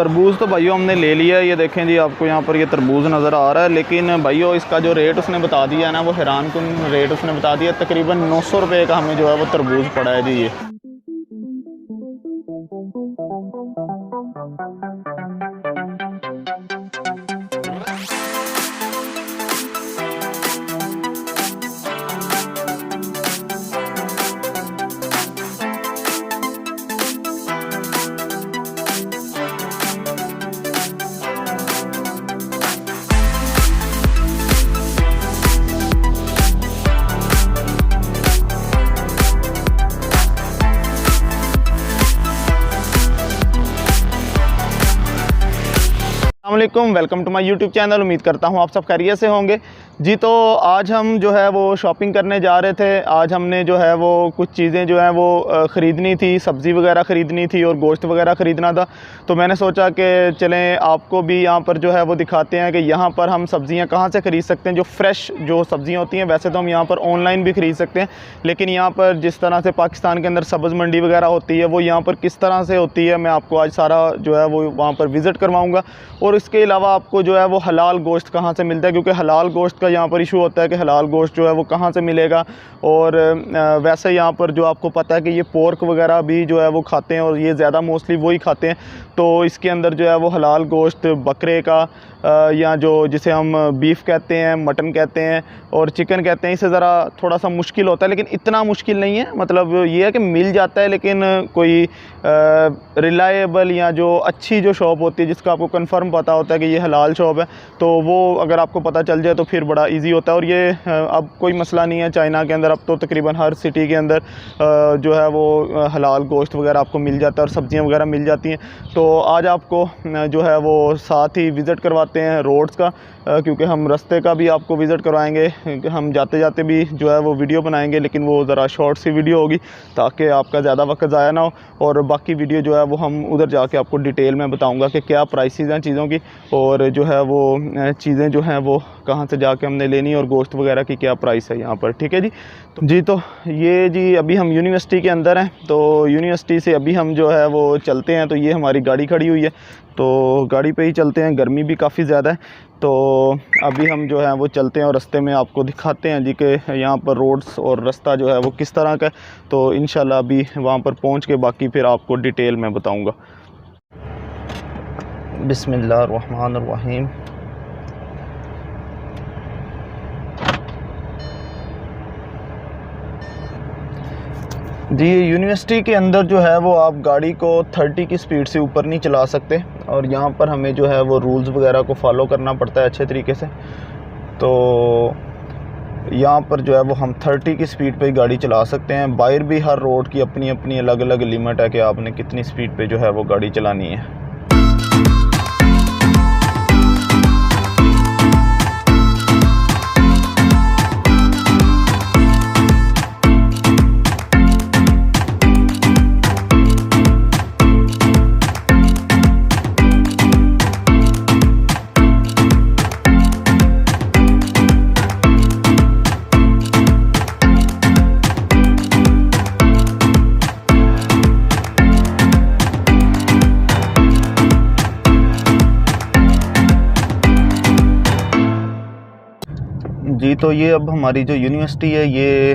तरबूज तो भाइयों हमने ले लिया है। ये देखें जी, आपको यहाँ पर ये तरबूज नज़र आ रहा है, लेकिन भाइयों इसका जो रेट उसने बता दिया है ना, वो हैरान कुन रेट उसने बता दिया। तकरीबन 900 रुपये का हमें जो है वो तरबूज पड़ा है जी। ये अस्सलामुअलैकुम, welcome to my YouTube channel. उम्मीद करता हूँ आप सब खैरियत से होंगे जी। तो आज हम जो है वो शॉपिंग करने जा रहे थे। आज हमने जो है वो कुछ चीज़ें जो हैं वो ख़रीदनी थी, सब्ज़ी वगैरह ख़रीदनी थी और गोश्त वगैरह ख़रीदना था। तो मैंने सोचा कि चलें आपको भी यहाँ पर जो है वो दिखाते हैं कि यहाँ पर हम सब्ज़ियाँ कहाँ से ख़रीद सकते हैं। जो फ़्रेश जो सब्ज़ियाँ होती हैं, वैसे तो हम यहाँ पर ऑनलाइन भी ख़रीद सकते हैं, लेकिन यहाँ पर जिस तरह से पाकिस्तान के अंदर सब्ज़ मंडी वगैरह होती है, वो यहाँ पर किस तरह से होती है, मैं आपको आज सारा जो है वो वहाँ पर विज़िट करवाऊँगा। और इसके अलावा आपको जो है वो हलाल गोश्त कहाँ से मिलता है, क्योंकि हलाल गोश्त का यहाँ पर इशू होता है कि हलाल गोश्त जो है वो कहाँ से मिलेगा। और वैसे यहाँ पर जो आपको पता है कि ये पोर्क वगैरह भी जो है वो खाते हैं और ये ज़्यादा मोस्टली वही खाते हैं। तो इसके अंदर जो है वो हलाल गोश्त बकरे का या जो जिसे हम बीफ कहते हैं, मटन कहते हैं और चिकन कहते हैं, इसे ज़रा थोड़ा सा मुश्किल होता है, लेकिन इतना मुश्किल नहीं है। मतलब ये है कि मिल जाता है, लेकिन कोई रिलायबल या जो अच्छी जो शॉप होती है जिसका आपको कंफर्म पता होता है कि ये हलाल शॉप है, तो वो अगर आपको पता चल जाए तो फिर बड़ा इजी होता है। और ये अब कोई मसला नहीं है चाइना के अंदर, अब तो तकरीबन हर सिटी के अंदर जो है वो हलाल गोश्त वगैरह आपको मिल जाता है और सब्ज़ियाँ वगैरह मिल जाती हैं। तो आज आपको जो है वो साथ ही विज़िट करवाते हैं रोड्स का, क्योंकि हम रास्ते का भी आपको विज़िट करवाएंगे। हम जाते जाते भी जो है वो वीडियो बनाएंगे, लेकिन वो ज़रा शॉर्ट सी वीडियो होगी ताकि आपका ज़्यादा वक्त ज़ाया ना हो। और बाकी वीडियो जो है वो हम उधर जाके आपको डिटेल में बताऊंगा कि क्या प्राइसेस हैं चीज़ों की, और जो है वो चीज़ें जो हैं वो कहाँ से जाके हमने लेनी और गोश्त वगैरह की क्या प्राइस है यहाँ पर। ठीक है जी। तो ये जी अभी हम यूनिवर्सिटी के अंदर हैं, तो यूनिवर्सिटी से अभी हम जो है वो चलते हैं। तो ये हमारी गाड़ी खड़ी हुई है, तो गाड़ी पे ही चलते हैं, गर्मी भी काफ़ी ज़्यादा है। तो अभी हम जो है वो चलते हैं और रास्ते में आपको दिखाते हैं जी कि यहाँ पर रोड्स और रास्ता जो है वो किस तरह का है। तो इंशाल्लाह अभी वहाँ पर पहुँच के बाकी फिर आपको डिटेल में बताऊँगा। बिस्मिल्लाहिर्रहमानिर्रहीम। जी यूनिवर्सिटी के अंदर जो है वो आप गाड़ी को 30 की स्पीड से ऊपर नहीं चला सकते, और यहाँ पर हमें जो है वो रूल्स वगैरह को फॉलो करना पड़ता है अच्छे तरीके से। तो यहाँ पर जो है वो हम 30 की स्पीड पे ही गाड़ी चला सकते हैं। बाहर भी हर रोड की अपनी अपनी अलग अलग लिमिट है कि आपने कितनी स्पीड पे जो है वो गाड़ी चलानी है। जी तो ये अब हमारी जो यूनिवर्सिटी है, ये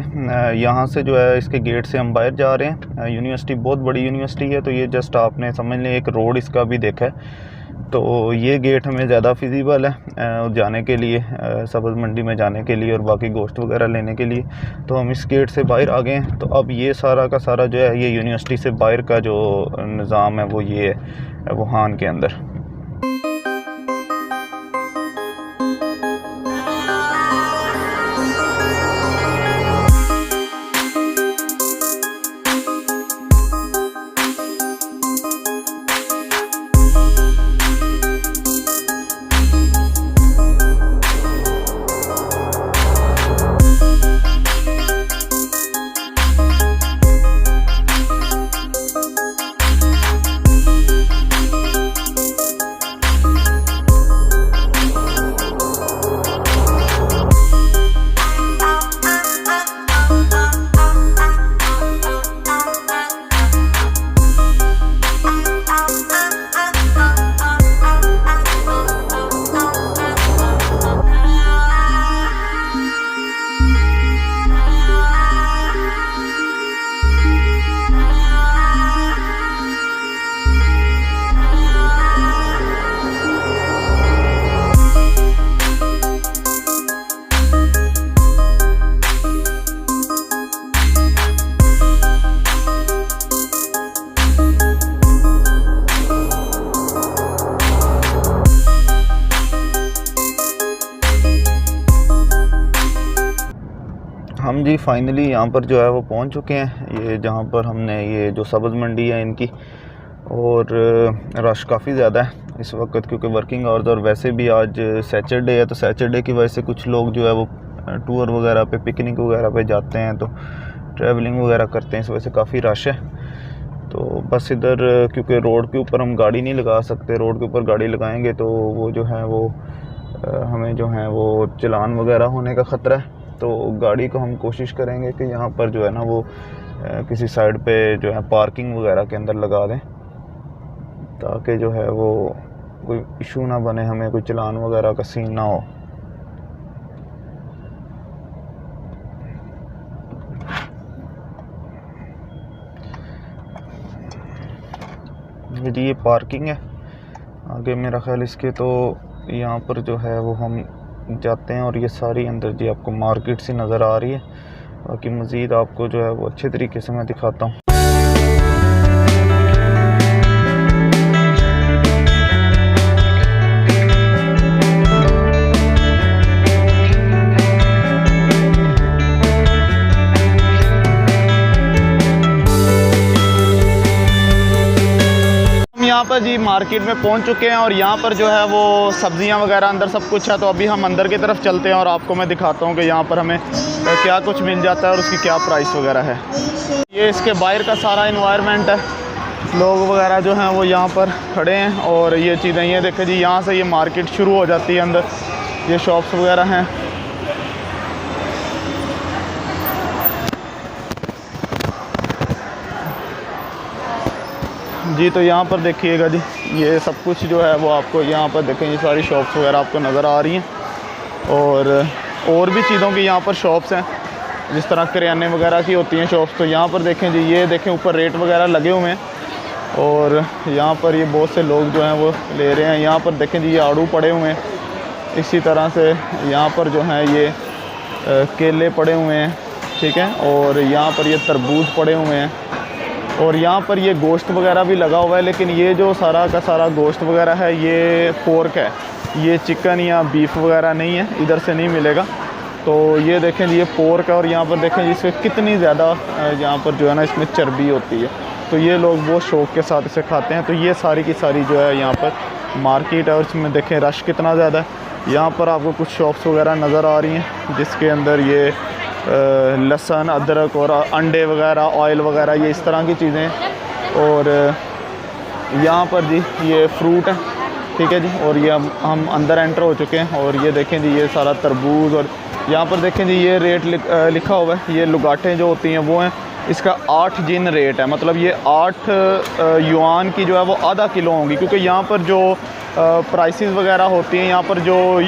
यहाँ से जो है इसके गेट से हम बाहर जा रहे हैं। यूनिवर्सिटी बहुत बड़ी यूनिवर्सिटी है, तो ये जस्ट आपने समझ लें एक रोड इसका भी देखा है। तो ये गेट हमें ज़्यादा फिजिबल है जाने के लिए, सब्ज़ मंडी में जाने के लिए और बाकी गोश्त वगैरह लेने के लिए। तो हम इस गेट से बाहर आ गए हैं। तो अब ये सारा का सारा जो है ये यूनिवर्सिटी से बाहर का जो निज़ाम है वो ये है वुहान के अंदर। हम जी फाइनली यहाँ पर जो है वो पहुँच चुके हैं, ये जहाँ पर हमने ये जो सब्ज़ मंडी है इनकी, और रश काफ़ी ज़्यादा है इस वक्त क्योंकि वर्किंग आवर्स, और वैसे भी आज सैटरडे है तो सैटरडे की वजह से कुछ लोग जो है वो टूर वगैरह पे, पिकनिक वगैरह पे जाते हैं, तो ट्रैवलिंग वगैरह करते हैं, इस वजह से काफ़ी रश है। तो बस इधर क्योंकि रोड के ऊपर हम गाड़ी नहीं लगा सकते, रोड के ऊपर गाड़ी लगाएंगे तो वो जो है वो हमें जो है वो चालान वगैरह होने का ख़तरा है। तो गाड़ी को हम कोशिश करेंगे कि यहाँ पर जो है ना वो किसी साइड पे जो है पार्किंग वगैरह के अंदर लगा दें, ताकि जो है वो कोई इशू ना बने, हमें कोई चालान वगैरह का सीन ना हो। ये पार्किंग है आगे मेरा ख्याल इसके, तो यहाँ पर जो है वो हम जाते हैं, और ये सारी अंदर जी आपको मार्केट सी नज़र आ रही है। बाकी मज़ीद आपको जो है वो अच्छे तरीके से मैं दिखाता हूँ। यहाँ पर जी मार्केट में पहुँच चुके हैं, और यहाँ पर जो है वो सब्ज़ियाँ वगैरह अंदर सब कुछ है। तो अभी हम अंदर की तरफ चलते हैं और आपको मैं दिखाता हूँ कि यहाँ पर हमें क्या कुछ मिल जाता है और उसकी क्या प्राइस वगैरह है। ये इसके बाहर का सारा इन्वायरमेंट है, लोग वगैरह जो हैं वो यहाँ पर खड़े हैं, और ये चीज़ें ये देखें जी, यहाँ से ये मार्केट शुरू हो जाती है, अंदर ये शॉप्स वगैरह हैं। जी तो यहाँ पर देखिएगा जी, ये सब कुछ जो है वो आपको यहाँ पर देखें, ये सारी शॉप्स वगैरह आपको नज़र आ रही हैं, और भी चीज़ों की यहाँ पर शॉप्स हैं, जिस तरह करियाने वगैरह की होती हैं शॉप्स। तो यहाँ पर देखें जी, ये देखें ऊपर रेट वगैरह लगे हुए हैं, और यहाँ पर ये बहुत से लोग जो हैं वो ले रहे हैं। यहाँ पर देखें जी, ये आड़ू पड़े हुए हैं, इसी तरह से यहाँ पर जो हैं ये केले पड़े हुए हैं, ठीक है, और यहाँ पर ये तरबूज पड़े हुए हैं, और यहाँ पर ये गोश्त वगैरह भी लगा हुआ है। लेकिन ये जो सारा का सारा गोश्त वगैरह है ये पोर्क है, ये चिकन या बीफ वगैरह नहीं है, इधर से नहीं मिलेगा। तो ये देखें जी, ये पोर्क है, और यहाँ पर देखें जी इसमें कितनी ज़्यादा यहाँ पर जो है ना इसमें चर्बी होती है। तो ये लोग वो शौक़ के साथ इसे खाते हैं। तो ये सारी की सारी जो है यहाँ पर मार्केट है, और इसमें देखें रश कितना ज़्यादा है। यहाँ पर आपको कुछ शॉप्स वगैरह नज़र आ रही हैं, जिसके अंदर ये लहसुन, अदरक और अंडे वगैरह, ऑयल वगैरह, ये इस तरह की चीज़ें। और यहाँ पर जी ये फ्रूट है, ठीक है जी, और ये हम अंदर एंटर हो चुके हैं। और ये देखें जी, ये सारा तरबूज, और यहाँ पर देखें जी ये रेट लिखा हुआ है। ये लुगाटें जो होती हैं वो हैं, इसका 8 जिन रेट है, मतलब ये 8 युआन की जो है वो आधा किलो होंगी, क्योंकि यहाँ पर जो प्राइसेस वगैरह होती हैं, यहाँ पर जो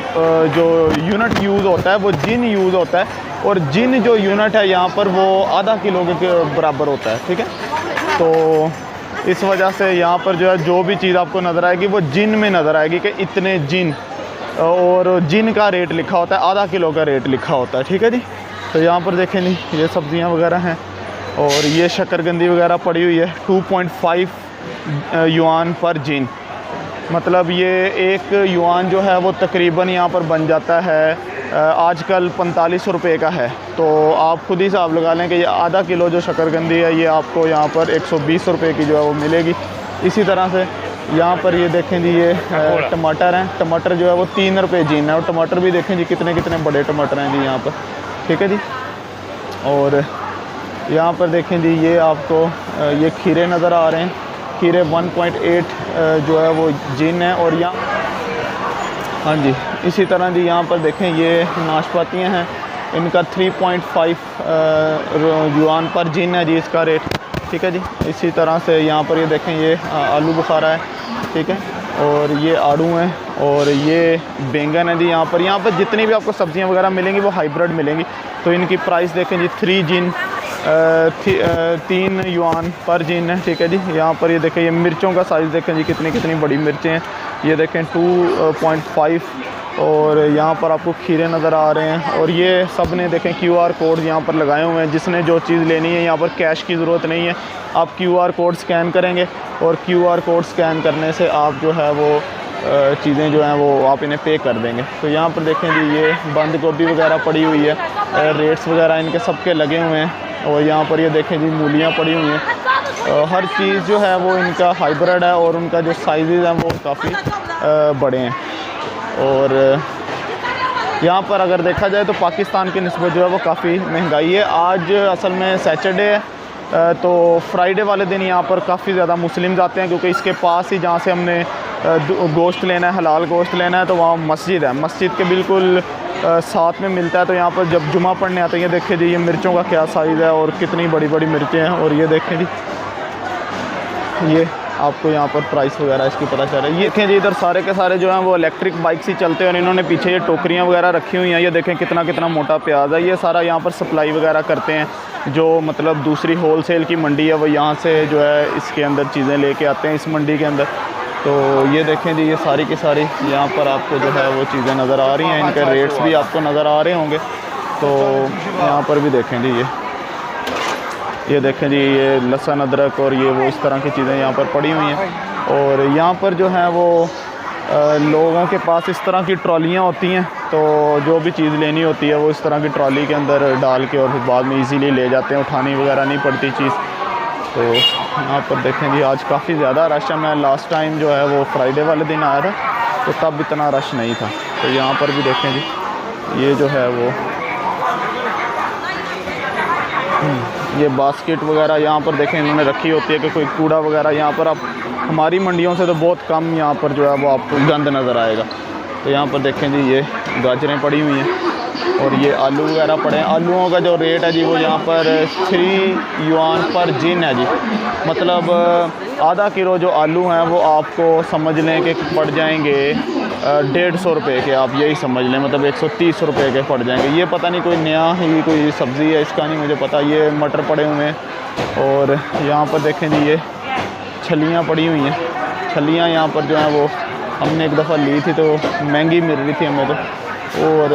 यूनिट यूज़ होता है वो जिन यूज़ होता है, और जिन जो यूनिट है यहाँ पर वो आधा किलो के बराबर होता है, ठीक है। तो इस वजह से यहाँ पर जो है जो भी चीज़ आपको नज़र आएगी वो जिन में नज़र आएगी कि इतने जिन, और जिन का रेट लिखा होता है, आधा किलो का रेट लिखा होता है, ठीक है जी। तो यहाँ पर देखें जी, ये सब्ज़ियाँ वगैरह हैं, और ये शक्करकंदी वगैरह पड़ी हुई है। 2.5 युआन पर जिन, मतलब ये एक युआन जो है वो तकरीबन यहाँ पर बन जाता है आजकल 45 रुपये का है। तो आप खुद ही हिसाब लगा लें कि ये आधा किलो जो शक्करकंदी है ये आपको यहाँ पर 120 रुपये की जो है वो मिलेगी। इसी तरह से यहाँ पर ये देखें जी, ये टमाटर हैं, टमाटर जो है वो 3 रुपये जिन है, और टमाटर भी देखें जी कितने कितने बड़े टमाटर हैं जी यहाँ पर, ठीक है जी। और यहाँ पर देखें जी, ये आपको ये खीरे नज़र आ रहे हैं, खीरे 1.8 जो है वो जिन है। और यहाँ हाँ जी, इसी तरह जी यहाँ पर देखें ये नाशपातियाँ हैं, इनका 3.5 युआन पर जिन है जी इसका रेट, ठीक है जी। इसी तरह से यहाँ पर ये देखें, ये आलू बुखारा है, ठीक है, और ये आड़ू हैं, और ये बैंगन है जी। यहाँ पर जितनी भी आपको सब्ज़ियाँ वगैरह मिलेंगी वो हाइब्रिड मिलेंगी। तो इनकी प्राइस देखें जी, 3 युआन पर जिन है, ठीक है जी। यहाँ पर ये देखें, ये मिर्चों का साइज़ देखें जी, कितनी बड़ी मिर्चें हैं, ये देखें 2.5। और यहाँ पर आपको खीरे नज़र आ रहे हैं, और ये सब ने देखें QR कोड यहाँ पर लगाए हुए हैं। जिसने जो चीज़ लेनी है, यहाँ पर कैश की ज़रूरत नहीं है, आप QR कोड स्कैन करेंगे, और QR कोड स्कैन करने से आप जो है वो चीज़ें जो हैं वो आप इन्हें पे कर देंगे। तो यहाँ पर देखें जी, ये बंद गोभी वगैरह पड़ी हुई है, रेट्स वगैरह इनके सबके लगे हुए हैं। और यहाँ पर ये देखें जी मूलियाँ पड़ी हुई हैं। हर चीज़ जो है वो इनका हाइब्रिड है और उनका जो साइज़ हैं वो काफ़ी बड़े हैं। और यहाँ पर अगर देखा जाए तो पाकिस्तान की निस्बत जो है वो काफ़ी महंगाई है। आज असल में सैटरडे है, तो फ्राइडे वाले दिन यहाँ पर काफ़ी ज़्यादा मुस्लिम्स आते हैं, क्योंकि इसके पास ही जहाँ से हमने गोश्त लेना है, हलाल गोश्त लेना है, तो वहाँ मस्जिद है। मस्जिद के बिल्कुल साथ में मिलता है। तो यहाँ पर जब जुमा पढ़ने आते हैं, ये देखें जी ये मिर्चों का क्या साइज़ है और कितनी बड़ी बड़ी मिर्चें हैं। और ये देखें जी, ये आपको यहाँ पर प्राइस वगैरह इसकी पता चल रहा है। ये देखें जी इधर सारे के सारे जो हैं वो इलेक्ट्रिक बाइक से चलते हैं और इन्होंने पीछे ये टोकरियाँ वगैरह रखी हुई हैं। ये देखें कितना कितना मोटा प्याज है। ये सारा यहाँ पर सप्लाई वगैरह करते हैं, जो मतलब दूसरी होलसेल की मंडी है वो यहाँ से जो है इसके अंदर चीज़ें लेके आते हैं इस मंडी के अंदर। तो ये देखें जी ये सारी की सारी यहाँ पर आपको जो है वो चीज़ें नज़र आ रही हैं, इनके रेट्स भी आपको नज़र आ रहे होंगे। तो यहाँ पर भी देखें जी ये देखें जी ये लहसुन अदरक और ये वो इस तरह की चीज़ें यहाँ पर पड़ी हुई हैं। और यहाँ पर जो है वो लोगों के पास इस तरह की ट्रॉलियाँ होती हैं, तो जो भी चीज़ लेनी होती है वो इस तरह की ट्रॉली के अंदर डाल के और फिर बाद में इजीली ले जाते हैं, उठानी वगैरह नहीं पड़ती चीज़। तो यहाँ पर देखें जी आज काफ़ी ज़्यादा रश है। मैं लास्ट टाइम जो है वो फ्राइडे वाले दिन आया था, तो तब इतना रश नहीं था। तो यहाँ पर भी देखें जी ये जो है वो ये बास्केट वगैरह यहाँ पर देखें इन्होंने रखी होती है कि कोई कूड़ा वगैरह यहाँ पर आप हमारी मंडियों से तो बहुत कम यहाँ पर जो है वो आपको गंद नज़र आएगा। तो यहाँ पर देखें जी ये गाजरें पड़ी हुई हैं और ये आलू वगैरह पड़े हैं। आलूओं का जो रेट है जी वो यहाँ पर 3 युआन पर जिन है जी, मतलब आधा किलो जो आलू हैं वो आपको समझ लें कि पड़ जाएंगे 150 रुपये के, आप यही समझ लें, मतलब 130 रुपये के पड़ जाएंगे। ये पता नहीं कोई नया ही कोई सब्ज़ी है, इसका नहीं मुझे पता। ये मटर पड़े हुए हैं और यहाँ पर देखें जी ये छलियाँ पड़ी हुई हैं। छलियाँ यहाँ पर जो हैं वो हमने एक दफ़ा ली थी तो महंगी मिल रही थी हमें तो। और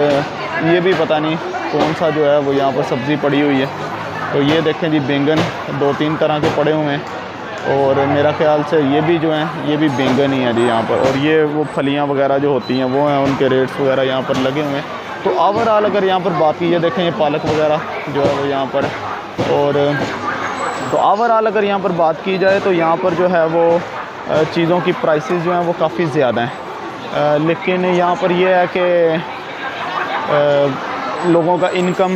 ये भी पता नहीं कौन सा जो है वो यहाँ पर सब्ज़ी पड़ी हुई है। तो ये देखें जी बैंगन 2-3 तरह के पड़े हुए हैं और मेरा ख़्याल से ये भी जो हैं ये भी बैंगन ही है जी यहाँ पर। और ये वो फलियाँ वगैरह जो होती हैं वो हैं, उनके रेट्स वगैरह यहाँ पर लगे हुए हैं। तो ओवरऑल अगर यहाँ पर बात की, ये देखें ये पालक वगैरह जो है वो यहाँ पर। और तो ओवरऑल अगर यहाँ पर बात की जाए तो यहाँ पर जो है वो चीज़ों की प्राइसेस जो हैं वो काफ़ी ज़्यादा हैं। लेकिन यहाँ पर ये है कि लोगों का इनकम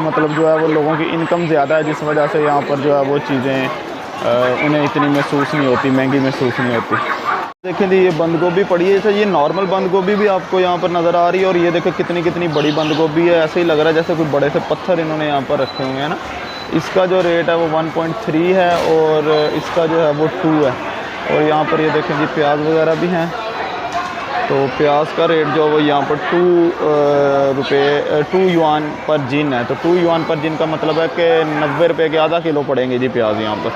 मतलब जो है वो लोगों की इनकम ज़्यादा है, जिस वजह से यहाँ पर जो है वो चीज़ें उन्हें इतनी महसूस नहीं होती, महंगी महसूस नहीं होती। देखें जी ये बंद गोभी पड़ी है, ये नॉर्मल बंद गोभी भी आपको यहाँ पर नज़र आ रही है। और ये देखें कितनी कितनी बड़ी बंद गोभी है, ऐसे ही लग रहा है जैसे कोई बड़े से पत्थर इन्होंने यहाँ पर रखे हुए हैं ना। इसका जो रेट है वो 1.3 है और इसका जो है वो 2 है। और यहाँ पर ये देखें जी प्याज वगैरह भी हैं, तो प्याज का रेट जो है वो यहाँ पर 2 युआन पर जिन है। तो 2 युआन पर जिन का मतलब है कि 90 रुपये के आधा किलो पड़ेंगे जी प्याज यहाँ पर।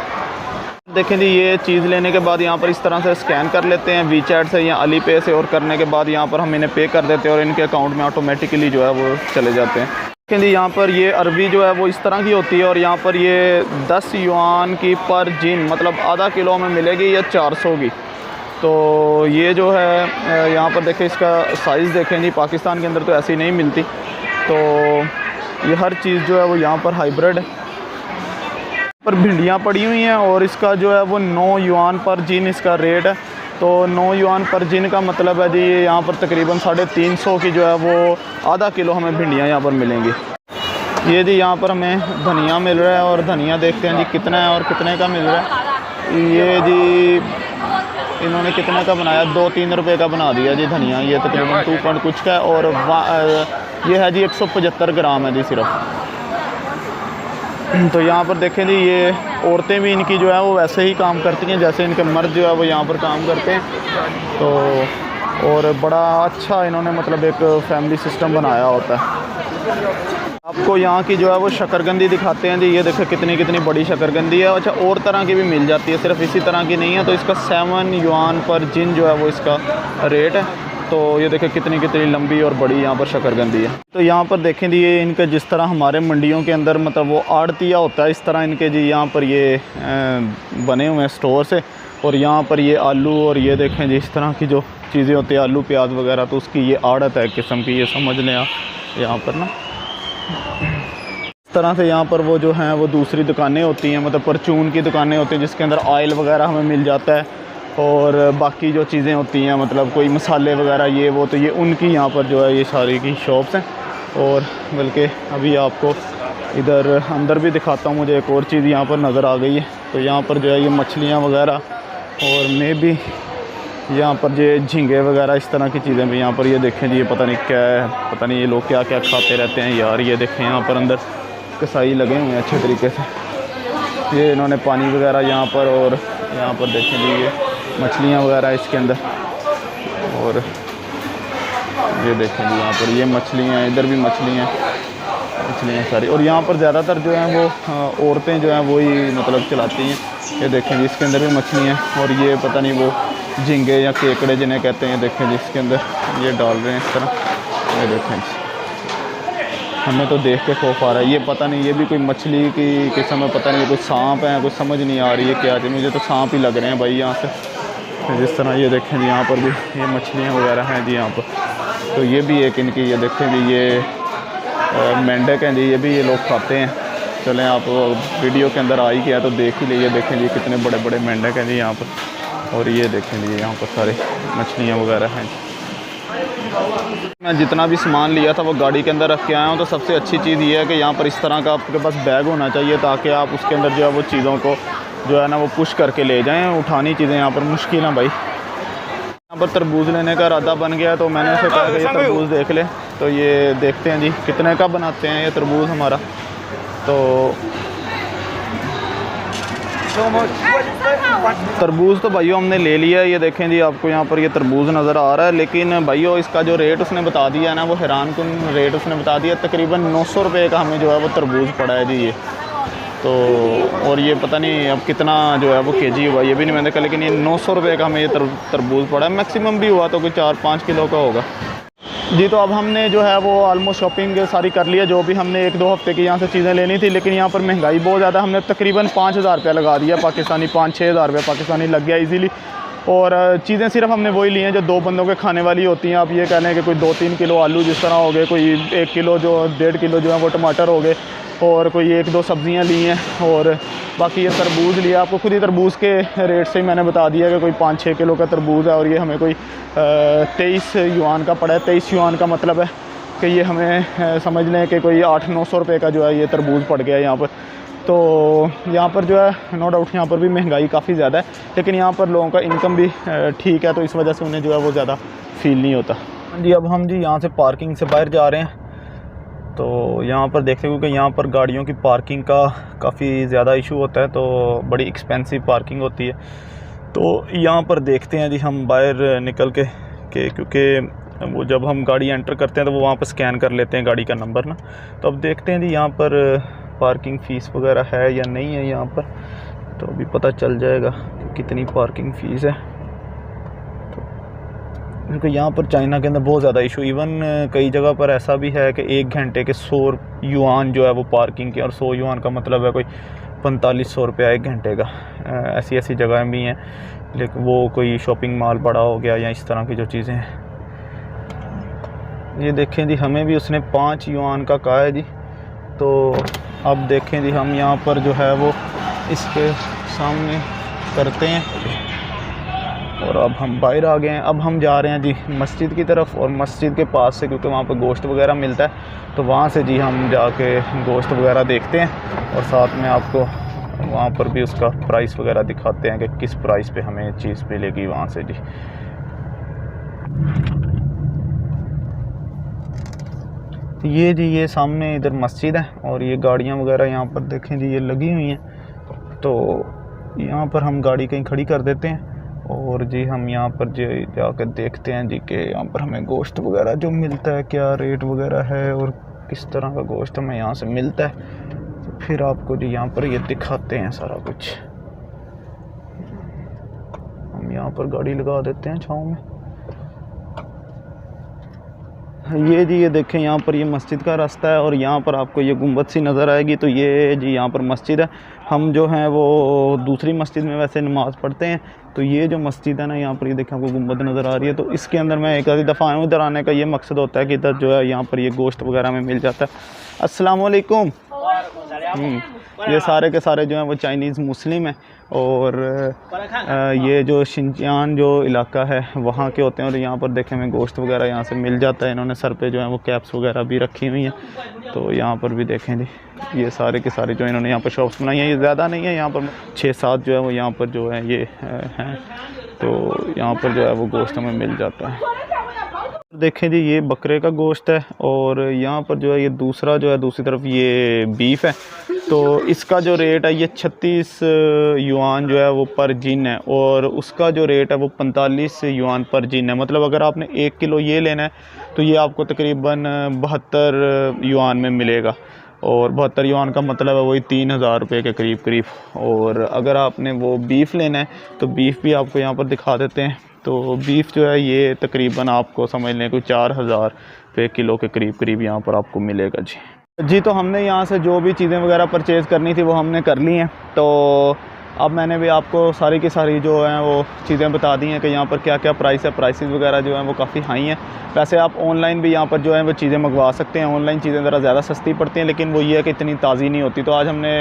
देखें जी ये चीज़ लेने के बाद यहाँ पर इस तरह से स्कैन कर लेते हैं वीचैट से या अली पे से, और करने के बाद यहाँ पर हम इन्हें पे कर देते हैं और इनके अकाउंट में ऑटोमेटिकली जो है वो चले जाते हैं। देखें जी यहाँ पर ये अरबी जो है वो इस तरह की होती है और यहाँ पर ये 10 युआन की पर जिन, मतलब आधा किलो में मिलेगी या 400 की। तो ये जो है यहाँ पर देखें इसका साइज़ देखें जी, पाकिस्तान के अंदर तो ऐसी नहीं मिलती। तो ये हर चीज़ जो है वो यहाँ पर हाइब्रिड है। पर भिंडियाँ पड़ी हुई हैं और इसका जो है वो 9 युआन पर जिन इसका रेट है। तो 9 युआन पर जिन का मतलब है जी यहाँ पर तकरीबन 350 की जो है वो आधा किलो हमें भिंडियाँ यहाँ पर मिलेंगी। ये जी यहाँ पर हमें धनिया मिल रहा है और धनिया देखते हैं जी कितना है और कितने का मिल रहा है। ये जी इन्होंने कितने का बनाया, 2-3 रुपये का बना दिया जी धनिया। ये तकरीबन 2 पॉइंट कुछ का है और ये है जी 175 ग्राम है जी सिर्फ। तो यहाँ पर देखें जी ये औरतें भी इनकी जो है वो वैसे ही काम करती हैं जैसे इनके मर्द जो है वो यहाँ पर काम करते हैं। तो और बड़ा अच्छा इन्होंने मतलब एक फैमिली सिस्टम बनाया होता है। आपको यहाँ की जो है वो शक्करकंदी दिखाते हैं जी। ये देखो कितनी कितनी बड़ी शक्करकंदी है। अच्छा और तरह की भी मिल जाती है, सिर्फ इसी तरह की नहीं है। तो इसका 7 युआन पर जिन जो है वो इसका रेट है। तो ये देखें कितनी कितनी लंबी और बड़ी यहाँ पर शक्करकंदी है। तो यहाँ पर देखें जी ये इनके जिस तरह हमारे मंडियों के अंदर मतलब वो आड़तिया होता है, इस तरह इनके जी यहाँ पर ये बने हुए हैं स्टोर से। और यहाँ पर ये आलू और ये देखें जी इस तरह की जो चीज़ें होती हैं आलू प्याज वगैरह, तो उसकी ये आड़त है किस्म की, ये समझ लें आप यहाँ पर ना। इस तरह से यहाँ पर वो जो हैं वो दूसरी दुकानें होती हैं, मतलब परचून की दुकानें होती हैं जिसके अंदर ऑयल वगैरह हमें मिल जाता है, और बाकी जो चीज़ें होती हैं मतलब कोई मसाले वगैरह ये वो, तो ये उनकी यहाँ पर जो है ये सारी की शॉप्स हैं। और बल्कि अभी आपको इधर अंदर भी दिखाता हूँ, मुझे एक और चीज़ यहाँ पर नज़र आ गई है। तो यहाँ पर जो है ये मछलियाँ वगैरह, और मे भी यहाँ पर जो झींगे वगैरह इस तरह की चीज़ें भी यहाँ पर ये देखें जी, ये पता नहीं क्या है, पता नहीं ये लोग क्या क्या खाते रहते हैं यार। ये देखें यहाँ पर अंदर कसाई लगे हुए हैं अच्छे तरीके से, ये इन्होंने पानी वगैरह यहाँ पर, और यहाँ पर देखें जी ये मछलियाँ वगैरह इसके अंदर, और ये देखें जी यहाँ पर ये मछलियाँ, इधर भी मछलियाँ सारी। और यहाँ पर ज़्यादातर जो हैं वो औरतें जो हैं वही मतलब चलाती हैं। ये देखें जी इसके अंदर भी मछलियाँ, और ये पता नहीं वो झींगे या केकड़े जिन्हें कहते हैं, देखें जी इसके अंदर ये डाल रहे हैं इस तरह। ये देखें जी, हमें तो देख के खौफ आ रहा है। ये पता नहीं ये भी कोई मछली की किस्म है, पता नहीं कोई सांप है, कुछ समझ नहीं आ रही है क्या है। मुझे तो सांप ही लग रहे हैं भाई यहाँ से। तो जिस तरह ये देखें जी यहाँ पर भी ये मछलियाँ वगैरह हैं जी यहाँ पर। तो ये भी एक इनकी, ये देखें जी ये मेंढक हैं जी, ये भी ये लोग खाते हैं। चलें आप वीडियो के अंदर आ ही गया तो देख ही लीजिए। देखें जी कितने बड़े बड़े मेंढक हैं जी यहाँ पर, और ये देखें जी यहाँ पर सारे मछलियाँ वगैरह हैं। मैं जितना भी सामान लिया था वो गाड़ी के अंदर रख के आया हूँ। तो सबसे अच्छी चीज़ ये है कि यहाँ पर इस तरह का आपके पास बैग होना चाहिए, ताकि आप उसके अंदर जो है वो चीज़ों को जो है ना वो पुश करके ले जाएँ। उठानी चीज़ें यहाँ पर मुश्किल है भाई। यहाँ पर तरबूज लेने का इरादा बन गया, तो मैंने उसे कहा कि ये तरबूज देख ले। तो ये देखते हैं जी कितने का बनाते हैं ये तरबूज हमारा। तो तरबूज तो भाइयों हमने ले लिया। ये देखें जी आपको यहाँ पर ये तरबूज नज़र आ रहा है, लेकिन भाइयों इसका जो रेट उसने बता दिया है ना वो हैरानकुन रेट उसने बता दिया। तकरीबन 900 रुपये का हमें जो है वो तरबूज पड़ा है जी ये। तो और ये पता नहीं अब कितना जो है वो केजी हुआ ये भी नहीं मैंने कहा, लेकिन ये 900 रुपये का हमें ये तरबूज पड़ा है। मैक्सिमम भी हुआ तो कोई 4-5 किलो का होगा जी। तो अब हमने जो है वो ऑलमोस्ट शॉपिंग सारी कर लिया, जो भी हमने 1-2 हफ्ते की यहाँ से चीज़ें लेनी थी। लेकिन यहाँ पर महंगाई बहुत ज़्यादा, हमने तकरीबन 5,000 रुपया लगा दिया पाकिस्तानी, 5-6 हज़ार रुपया पाकिस्तानी लग गया इजीली। और चीज़ें सिर्फ हमने वही ली हैं जो 2 बंदों के खाने वाली होती हैं। आप ये कह लें कि कोई 2-3 किलो आलू जिस तरह हो गए, कोई 1 किलो जो 1.5 किलो जो है वो टमाटर हो गए, और कोई 1-2 सब्ज़ियाँ ली हैं, और बाकी ये तरबूज लिया। आपको खुद ही तरबूज के रेट से ही मैंने बता दिया कि कोई 5-6 किलो का तरबूज है, और ये हमें कोई 23 युआन का पड़ा है। 23 युआन का मतलब है कि ये हमें समझ लें कि कोई 800-900 रुपये का जो है ये तरबूज पड़ गया है यहाँ पर। तो यहाँ पर जो है नो डाउट यहाँ पर भी महंगाई काफ़ी ज़्यादा है, लेकिन यहाँ पर लोगों का इनकम भी ठीक है, तो इस वजह से उन्हें जो है वो ज़्यादा फील नहीं होता जी। अब हम जी यहाँ से पार्किंग से बाहर जा रहे हैं। तो यहाँ पर देखते हैं क्योंकि यहाँ पर गाड़ियों की पार्किंग का काफ़ी ज़्यादा इशू होता है, तो बड़ी एक्सपेंसिव पार्किंग होती है। तो यहाँ पर देखते हैं जी हम बाहर निकल के क्योंकि वो जब हम गाड़ी एंटर करते हैं तो वो वहाँ पर स्कैन कर लेते हैं गाड़ी का नंबर ना। तो अब देखते हैं जी यहाँ पर पार्किंग फ़ीस वगैरह है या नहीं है यहाँ पर, तो अभी पता चल जाएगा कि कितनी पार्किंग फ़ीस है। क्योंकि यहाँ पर चाइना के अंदर बहुत ज़्यादा इशू, इवन कई जगह पर ऐसा भी है कि 1 घंटे के 100 युआन जो है वो पार्किंग के, और 100 युआन का मतलब है कोई 4500 रुपया 1 घंटे का। ऐसी जगहें भी हैं, लेकिन वो कोई शॉपिंग मॉल बड़ा हो गया या इस तरह की जो चीज़ें हैं। ये देखें जी हमें भी उसने 5 युआन का कहा है जी। तो अब देखें जी हम यहाँ पर जो है वो इसके सामने करते हैं, और अब हम बाहर आ गए हैं। अब हम जा रहे हैं जी मस्जिद की तरफ, और मस्जिद के पास से क्योंकि वहाँ पर गोश्त वगैरह मिलता है, तो वहाँ से जी हम जाके गोश्त वगैरह देखते हैं, और साथ में आपको वहाँ पर भी उसका प्राइस वगैरह दिखाते हैं कि किस प्राइस पे हमें चीज़ मिलेगी वहाँ से जी। तो ये सामने इधर मस्जिद है, और ये गाड़ियाँ वगैरह यहाँ पर देखें जी ये लगी हुई हैं। तो यहाँ पर हम गाड़ी कहीं खड़ी कर देते हैं, और जी हम यहाँ पर जाकर देखते हैं जी कि यहाँ पर हमें गोश्त वगैरह जो मिलता है क्या रेट वगैरह है, और किस तरह का गोश्त हमें यहाँ से मिलता है। तो फिर आपको जी यहाँ पर ये दिखाते हैं सारा कुछ। हम यहाँ पर गाड़ी लगा देते हैं छाँव में। ये जी ये देखें यहाँ पर ये मस्जिद का रास्ता है, और यहाँ पर आपको ये गुंबद सी नज़र आएगी। तो ये जी यहाँ पर मस्जिद है। हम जो हैं वो दूसरी मस्जिद में वैसे नमाज़ पढ़ते हैं। तो ये जो मस्जिद है ना, यहाँ पर ये देखें आपको गुंबद नज़र आ रही है। तो इसके अंदर मैं एक आधी दफ़ा आया हूँ। इधर आने का ये मकसद होता है कि इधर जो है यहाँ पर ये गोश्त वगैरह में मिल जाता है। अस्सलाम वालेकुम। ये सारे के सारे जो हैं वो चाइनीज़ मुस्लिम हैं और ये जो शिनजियांग जो इलाका है वहाँ के होते हैं। और यहाँ पर देखें हमें गोश्त वगैरह यहाँ से मिल जाता है। इन्होंने सर पे जो है वो कैप्स वगैरह भी रखी हुई हैं। तो यहाँ पर भी देखें जी, ये सारे के सारे जो इन्होंने यहाँ पर शॉप्स बनाई हैं, ये ज़्यादा नहीं है, यहाँ पर 6-7 जो है वो यहाँ पर जो है ये हैं। तो यहाँ पर जो है वो गोश्त हमें मिल जाता है। देखें जी, ये बकरे का गोश्त है और यहाँ पर जो है ये दूसरा जो है दूसरी तरफ ये बीफ है। तो इसका जो रेट है ये 36 युआन जो है वो पर जिन है और उसका जो रेट है वो 45 युआन पर जिन है। मतलब अगर आपने 1 किलो ये लेना है तो ये आपको तकरीबन 72 युआन में मिलेगा। और 72 युआन का मतलब है वही 3000 रुपये के करीब करीब। और अगर आपने वो बीफ़ लेना है तो बीफ़ भी आपको यहाँ पर दिखा देते हैं। तो बीफ़ जो है ये तकरीबन आपको समझ लें कोई 4000 रुपये किलो के करीब करीब यहाँ पर आपको मिलेगा जी। तो हमने यहाँ से जो भी चीज़ें वगैरह परचेज़ करनी थी वो हमने कर ली हैं। तो अब मैंने भी आपको सारी की सारी जो हैं वो चीज़ें बता दी हैं कि यहाँ पर क्या क्या प्राइस है। प्राइसेस वगैरह जो हैं वो काफ़ी हाई हैं। वैसे आप ऑनलाइन भी यहाँ पर जो है वो चीज़ें मंगवा सकते हैं। ऑनलाइन चीज़ें ज़रा ज़्यादा सस्ती पड़ती हैं, लेकिन वो ये है कि इतनी ताज़ी नहीं होती। तो आज हमने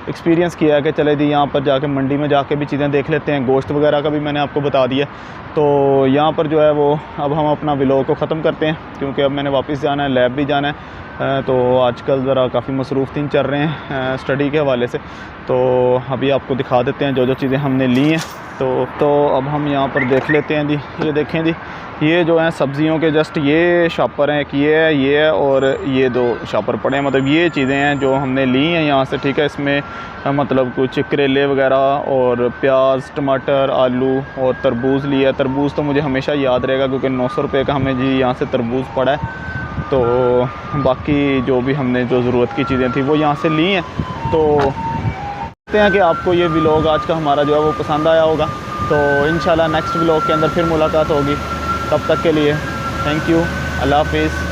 एक्सपीरियंस किया है कि चले जी यहाँ पर जाके मंडी में जाके भी चीज़ें देख लेते हैं। गोश्त वगैरह का भी मैंने आपको बता दिया। तो यहाँ पर जो है वो अब हम अपना व्लॉग को ख़त्म करते हैं, क्योंकि अब मैंने वापस जाना है, लैब भी जाना है। तो आजकल ज़रा काफ़ी मसरूफ़ दिन चल रहे हैं स्टडी के हवाले से। तो अभी आपको दिखा देते हैं जो जो चीज़ें हमने ली हैं। तो अब हम यहाँ पर देख लेते हैं जी। ये देखें जी, ये जो हैं सब्ज़ियों के जस्ट ये शॉपर हैं, एक ये है और ये 2 शॉपर पड़े हैं। मतलब ये चीज़ें हैं जो हमने ली हैं यहाँ से, ठीक है। इसमें मतलब कुछ करेले वगैरह और प्याज, टमाटर, आलू और तरबूज लिया। तरबूज तो मुझे हमेशा याद रहेगा क्योंकि 900 रुपये का हमें जी यहाँ से तरबूज पड़ा है। तो बाकी जो भी हमने जो ज़रूरत की चीज़ें थी वो यहाँ से ली हैं। तो देखते हैं कि आपको ये व्लॉग आज का हमारा जो है वो पसंद आया होगा। तो इंशाल्लाह नेक्स्ट व्लॉग के अंदर फिर मुलाकात होगी। तब तक के लिए थैंक यू, अल्लाह हाफिज़।